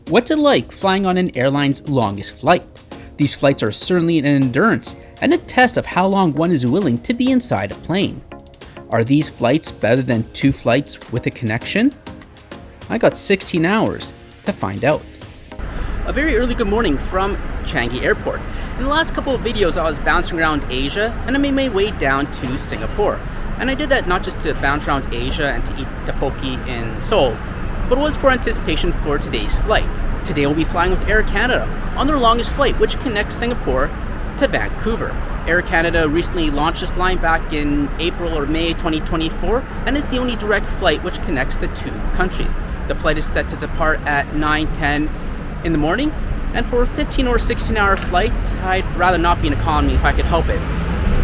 What's it like flying on an airline's longest flight? These flights are certainly an endurance and a test of how long one is willing to be inside a plane. Are these flights better than 2 flights with a connection? I got 16 hours to find out. A very early good morning from Changi Airport. In the last couple of videos I was bouncing around Asia and I made my way down to Singapore. And I did that not just to bounce around Asia and to eat tteokbokki in Seoul, but it was for anticipation for today's flight. Today we'll be flying with Air Canada on their longest flight, which connects Singapore to Vancouver. Air Canada recently launched this line back in April or May 2024, and it's the only direct flight which connects the 2 countries. The flight is set to depart at 9:10 in the morning, and for a 15 or 16-hour flight, I'd rather not be in economy if I could help it.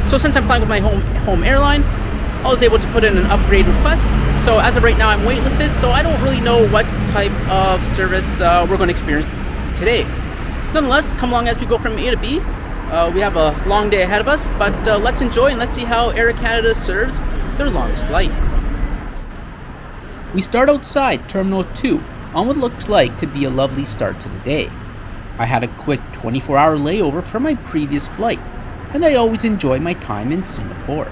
So since I'm flying with my home airline, I was able to put in an upgrade request. So as of right now, I'm waitlisted, so I don't really know what type of service we're going to experience today. Nonetheless, come along as we go from A to B. We have a long day ahead of us, but let's enjoy and let's see how Air Canada serves their longest flight. We start outside Terminal 2 on what looks like to be a lovely start to the day. I had a quick 24-hour layover from my previous flight, and I always enjoy my time in Singapore.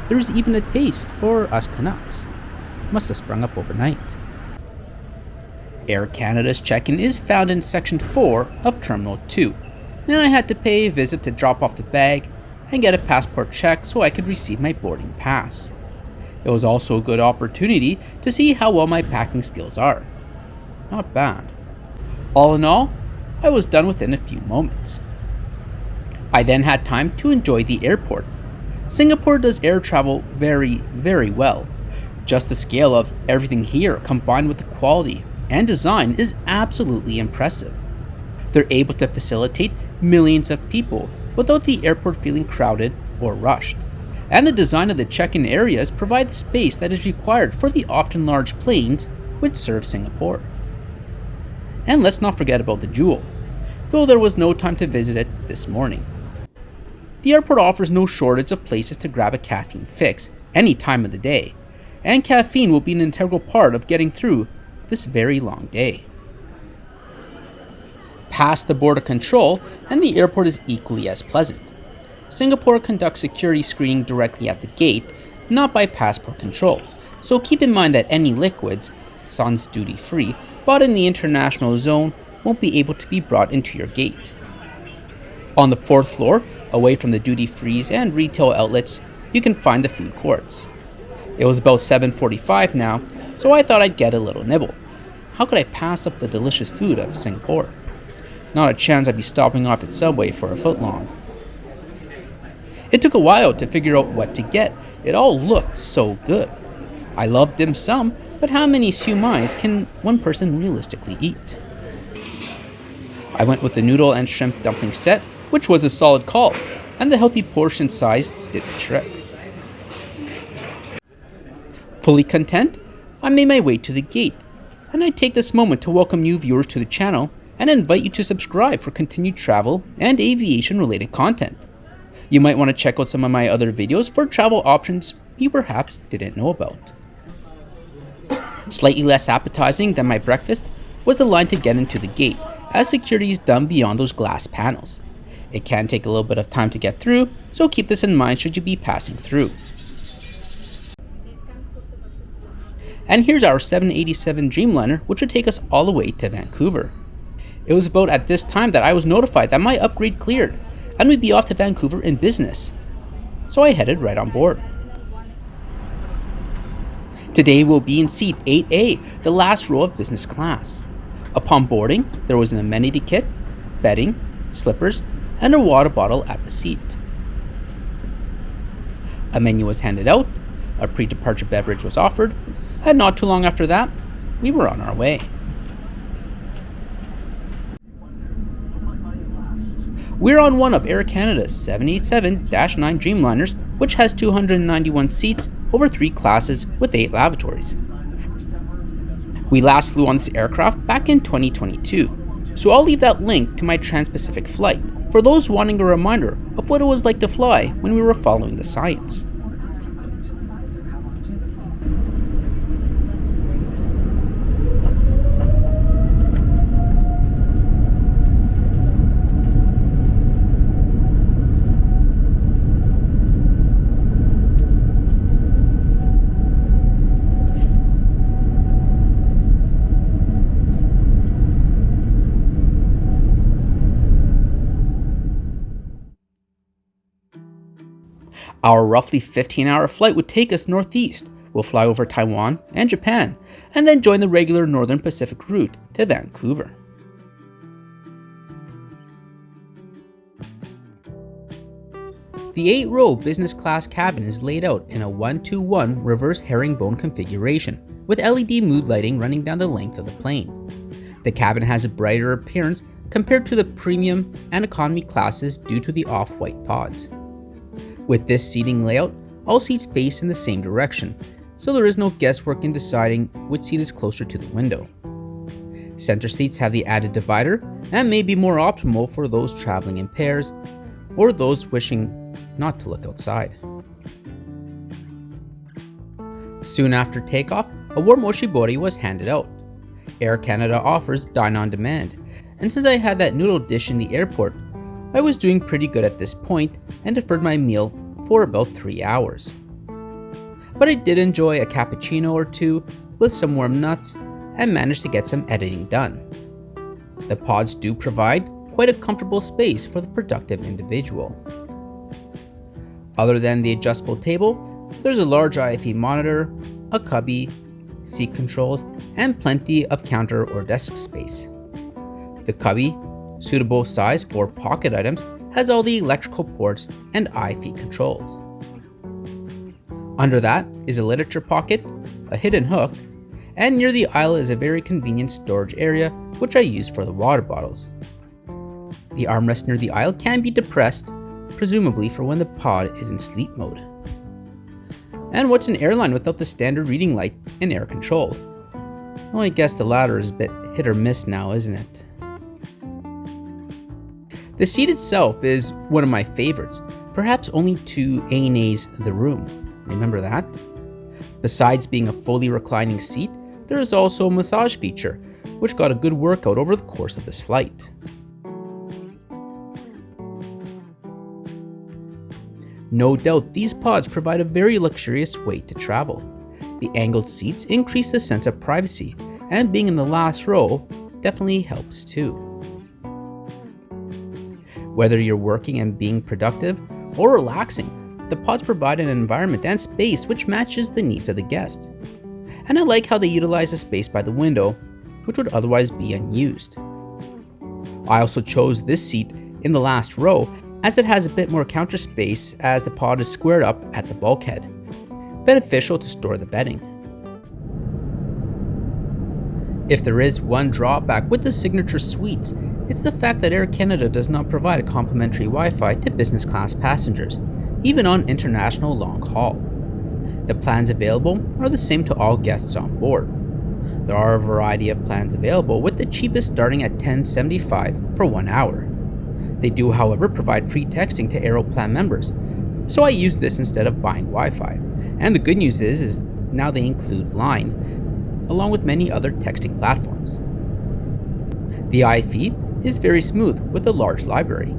There's even a taste for us Canucks. Must have sprung up overnight. Air Canada's check-in is found in Section 4 of Terminal 2, and I had to pay a visit to drop off the bag and get a passport check so I could receive my boarding pass. It was also a good opportunity to see how well my packing skills are. Not bad. All in all, I was done within a few moments. I then had time to enjoy the airport. Singapore does air travel very, very well. Just the scale of everything here combined with the quality and design is absolutely impressive. They're able to facilitate millions of people without the airport feeling crowded or rushed. And the design of the check-in areas provide the space that is required for the often large planes which serve Singapore. And let's not forget about the Jewel, though there was no time to visit it this morning. The airport offers no shortage of places to grab a caffeine fix any time of the day, and caffeine will be an integral part of getting through this very long day. Past the border control, and the airport is equally as pleasant. Singapore conducts security screening directly at the gate, not by passport control, so keep in mind that any liquids, sans duty free, bought in the international zone won't be able to be brought into your gate. On the 4th floor, away from the duty-frees and retail outlets, you can find the food courts. It was about 7:45 now, so I thought I'd get a little nibble. How could I pass up the delicious food of Singapore? Not a chance I'd be stopping off at Subway for a footlong. It took a while to figure out what to get. It all looked so good. I love dim sum, but how many siu mais can one person realistically eat? I went with the noodle and shrimp dumpling set, which was a solid call, and the healthy portion size did the trick. Fully content, I made my way to the gate, and I take this moment to welcome new viewers to the channel and invite you to subscribe for continued travel and aviation related content. You might want to check out some of my other videos for travel options you perhaps didn't know about. Slightly less appetizing than my breakfast was the line to get into the gate, as security is done beyond those glass panels. It can take a little bit of time to get through, so keep this in mind should you be passing through. And here's our 787 Dreamliner, which would take us all the way to Vancouver. It was about at this time that I was notified that my upgrade cleared, and we'd be off to Vancouver in business. So I headed right on board. Today we'll be in seat 8A, the last row of business class. Upon boarding, there was an amenity kit, bedding, slippers, and a water bottle at the seat. A menu was handed out, a pre-departure beverage was offered, and not too long after that, we were on our way. We're on one of Air Canada's 787-9 Dreamliners, which has 291 seats over 3 classes with 8 lavatories. We last flew on this aircraft back in 2022, so I'll leave that link to my Trans-Pacific flight for those wanting a reminder of what it was like to fly when we were following the science. Our roughly 15-hour flight would take us northeast. We'll fly over Taiwan and Japan, and then join the regular Northern Pacific route to Vancouver. The 8-row business class cabin is laid out in a 1-2-1 reverse herringbone configuration, with LED mood lighting running down the length of the plane. The cabin has a brighter appearance compared to the premium and economy classes due to the off-white pods. With this seating layout, all seats face in the same direction, so there is no guesswork in deciding which seat is closer to the window. Center seats have the added divider and may be more optimal for those traveling in pairs or those wishing not to look outside. Soon after takeoff, a warm oshibori was handed out. Air Canada offers dine on demand, and since I had that noodle dish in the airport, I was doing pretty good at this point and deferred my meal for about 3 hours. But I did enjoy a cappuccino or two with some warm nuts and managed to get some editing done. The pods do provide quite a comfortable space for the productive individual. Other than the adjustable table, there's a large IFE monitor, a cubby, seat controls, and plenty of counter or desk space. The cubby, suitable size for pocket items, has all the electrical ports and IFE controls. Under that is a literature pocket, a hidden hook, and near the aisle is a very convenient storage area which I use for the water bottles. The armrest near the aisle can be depressed, presumably for when the pod is in sleep mode. And what's an airline without the standard reading light and air control? Well, I guess the latter is a bit hit or miss now, isn't it? The seat itself is one of my favorites, perhaps only to ANA's The Room. Remember that? Besides being a fully reclining seat, there is also a massage feature, which got a good workout over the course of this flight. No doubt these pods provide a very luxurious way to travel. The angled seats increase the sense of privacy, and being in the last row definitely helps too. Whether you're working and being productive or relaxing, the pods provide an environment and space which matches the needs of the guests. And I like how they utilize the space by the window, which would otherwise be unused. I also chose this seat in the last row as it has a bit more counter space as the pod is squared up at the bulkhead, beneficial to store the bedding. If there is one drawback with the signature suites, it's the fact that Air Canada does not provide a complimentary Wi-Fi to business class passengers, even on international long haul. The plans available are the same to all guests on board. There are a variety of plans available, with the cheapest starting at $10.75 for 1 hour. They do, however, provide free texting to Aeroplan members, so I use this instead of buying Wi-Fi. And the good news is now they include Line, along with many other texting platforms. The IFE is very smooth with a large library.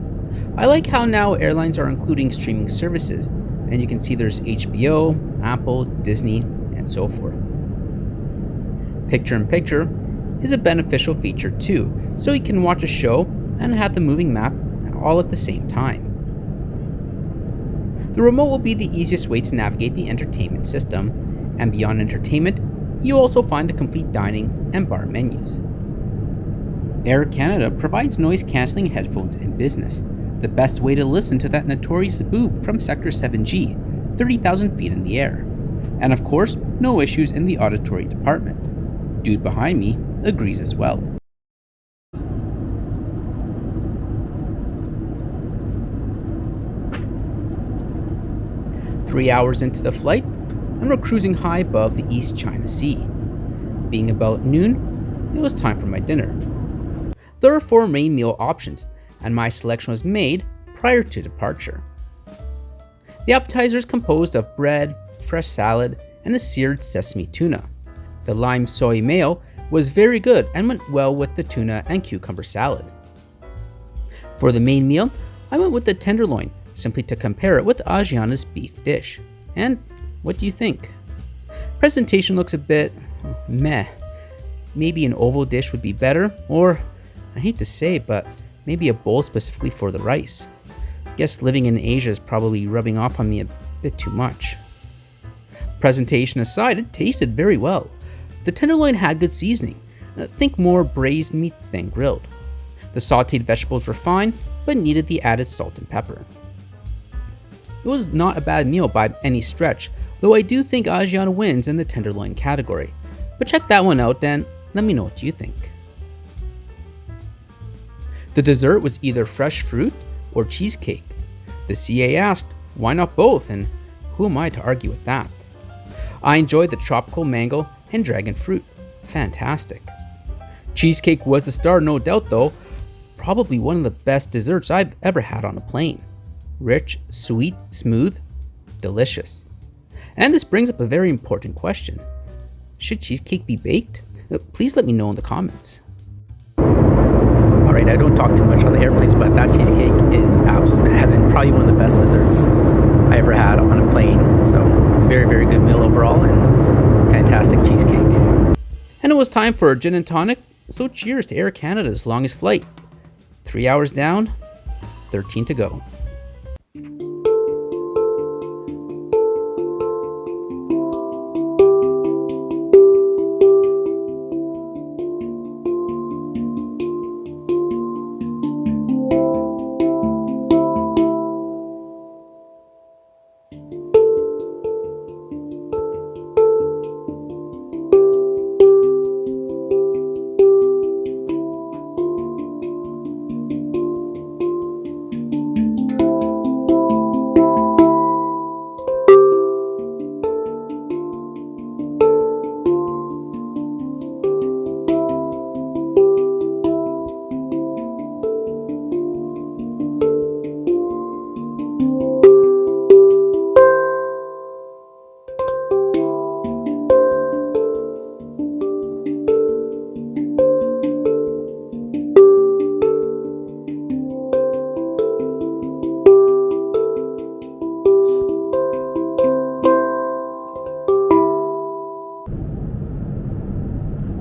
I like how now airlines are including streaming services, and you can see there's HBO, Apple, Disney, and so forth. Picture-in-picture is a beneficial feature too, so you can watch a show and have the moving map all at the same time. The remote will be the easiest way to navigate the entertainment system, and beyond entertainment, you'll also find the complete dining and bar menus. Air Canada provides noise-cancelling headphones in business, the best way to listen to that notorious boop from Sector 7G, 30,000 feet in the air. And of course, no issues in the auditory department. Dude behind me agrees as well. Three hours into the flight, and we're cruising high above the East China Sea. Being about noon, it was time for my dinner. There are 4 main meal options, and my selection was made prior to departure. The appetizer is composed of bread, fresh salad, and a seared sesame tuna. The lime soy mayo was very good and went well with the tuna and cucumber salad. For the main meal, I went with the tenderloin, simply to compare it with Asiana's beef dish. And what do you think? Presentation looks a bit meh. Maybe an oval dish would be better, or, I hate to say it, but maybe a bowl specifically for the rice. Guess living in Asia is probably rubbing off on me a bit too much. Presentation aside, it tasted very well. The tenderloin had good seasoning. Think more braised meat than grilled. The sauteed vegetables were fine, but needed the added salt and pepper. It was not a bad meal by any stretch, though I do think Asiana wins in the tenderloin category. But check that one out and let me know what you think. The dessert was either fresh fruit or cheesecake. The CA asked, why not both? And who am I to argue with that? I enjoyed the tropical mango and dragon fruit. Fantastic. Cheesecake was a star, no doubt though. Probably one of the best desserts I've ever had on a plane. Rich, sweet, smooth, delicious. And this brings up a very important question. Should cheesecake be baked? Please let me know in the comments. Alright, I don't talk too much on the airplanes, but that cheesecake is absolute heaven. Probably one of the best desserts I ever had on a plane. So, very, very good meal overall and fantastic cheesecake. And it was time for a gin and tonic, so cheers to Air Canada's longest flight. 3 hours down, 13 to go.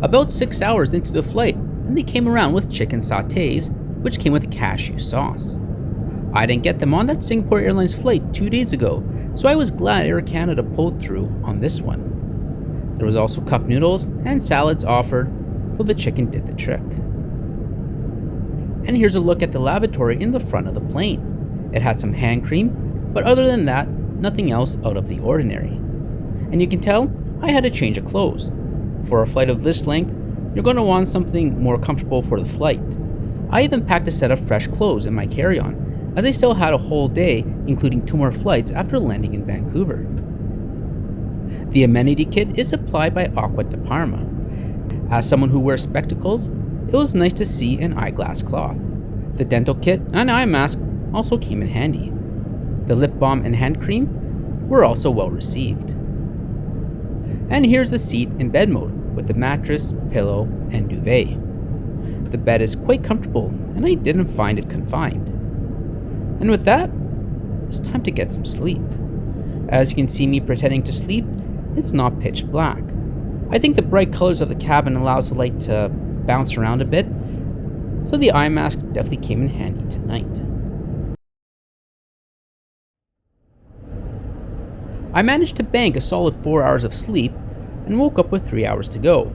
About 6 hours into the flight, and they came around with chicken sautés, which came with a cashew sauce. I didn't get them on that Singapore Airlines flight 2 days ago, so I was glad Air Canada pulled through on this one. There was also cup noodles and salads offered, though the chicken did the trick. And here's a look at the lavatory in the front of the plane. It had some hand cream, but other than that, nothing else out of the ordinary. And you can tell I had a change of clothes. For a flight of this length, you're going to want something more comfortable for the flight. I even packed a set of fresh clothes in my carry-on, as I still had a whole day, including 2 more flights after landing in Vancouver. The Amentiy kit is supplied by Aqua de Parma. As someone who wears spectacles, it was nice to see an eyeglass cloth. The dental kit and eye mask also came in handy. The lip balm and hand cream were also well received. And here's the seat in bed mode with the mattress, pillow, and duvet. The bed is quite comfortable and I didn't find it confined. And with that, it's time to get some sleep. As you can see me pretending to sleep, it's not pitch black. I think the bright colors of the cabin allows the light to bounce around a bit, so the eye mask definitely came in handy tonight. I managed to bank a solid 4 hours of sleep and woke up with 3 hours to go.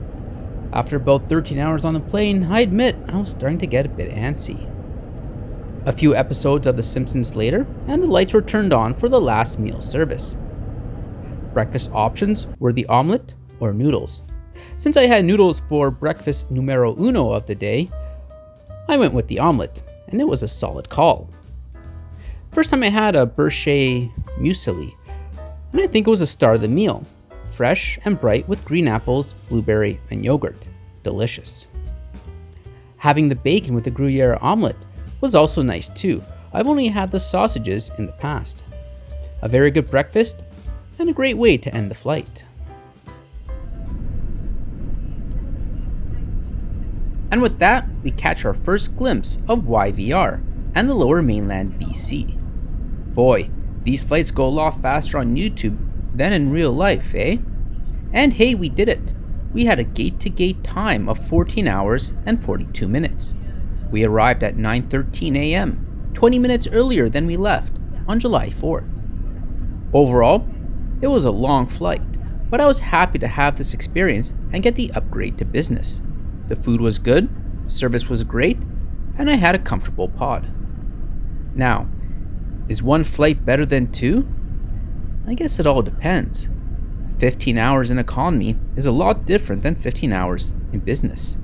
After about 13 hours on the plane, I admit I was starting to get a bit antsy. A few episodes of The Simpsons later, and the lights were turned on for the last meal service. Breakfast options were the omelette or noodles. Since I had noodles for breakfast numero uno of the day, I went with the omelette, and it was a solid call. First time I had a Berchet muesli, and I think it was a star of the meal. Fresh and bright with green apples, blueberry, and yogurt. Delicious. Having the bacon with the Gruyere omelette was also nice too. I've only had the sausages in the past. A very good breakfast and a great way to end the flight. And with that, we catch our first glimpse of YVR and the lower mainland BC. Boy, these flights go a lot faster on YouTube than in real life, eh? And hey, we did it. We had a gate-to-gate time of 14 hours and 42 minutes. We arrived at 9:13 a.m., 20 minutes earlier than we left, on July 4th. Overall, it was a long flight, but I was happy to have this experience and get the upgrade to business. The food was good, service was great, and I had a comfortable pod. Now, is one flight better than two? I guess it all depends. 15 hours in economy is a lot different than 15 hours in business.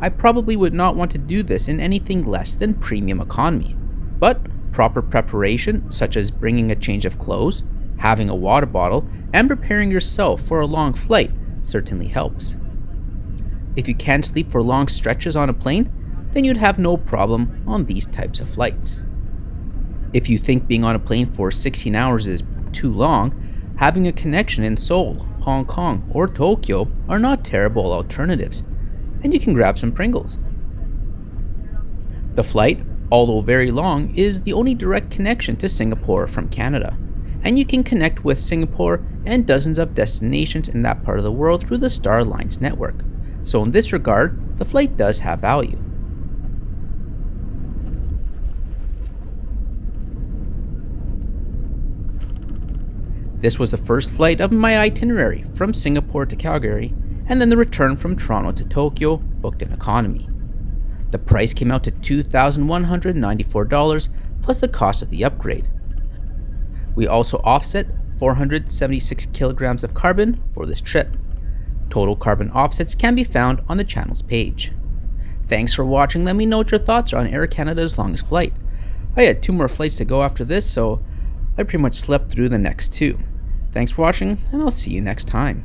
I probably would not want to do this in anything less than premium economy, but proper preparation, such as bringing a change of clothes, having a water bottle, and preparing yourself for a long flight certainly helps. If you can't sleep for long stretches on a plane, then you'd have no problem on these types of flights. If you think being on a plane for 16 hours is too long, having a connection in Seoul, Hong Kong, or Tokyo are not terrible alternatives, and you can grab some Pringles. The flight, although very long, is the only direct connection to Singapore from Canada, and you can connect with Singapore and dozens of destinations in that part of the world through the Star Alliance network. So in this regard, the flight does have value. This was the first flight of my itinerary from Singapore to Calgary, and then the return from Toronto to Tokyo, booked in economy. The price came out to $2,194 plus the cost of the upgrade. We also offset 476 kilograms of carbon for this trip. Total carbon offsets can be found on the channel's page. Thanks for watching. Let me know what your thoughts are on Air Canada's longest flight. I had 2 more flights to go after this, so I pretty much slept through the next 2. Thanks for watching, and I'll see you next time.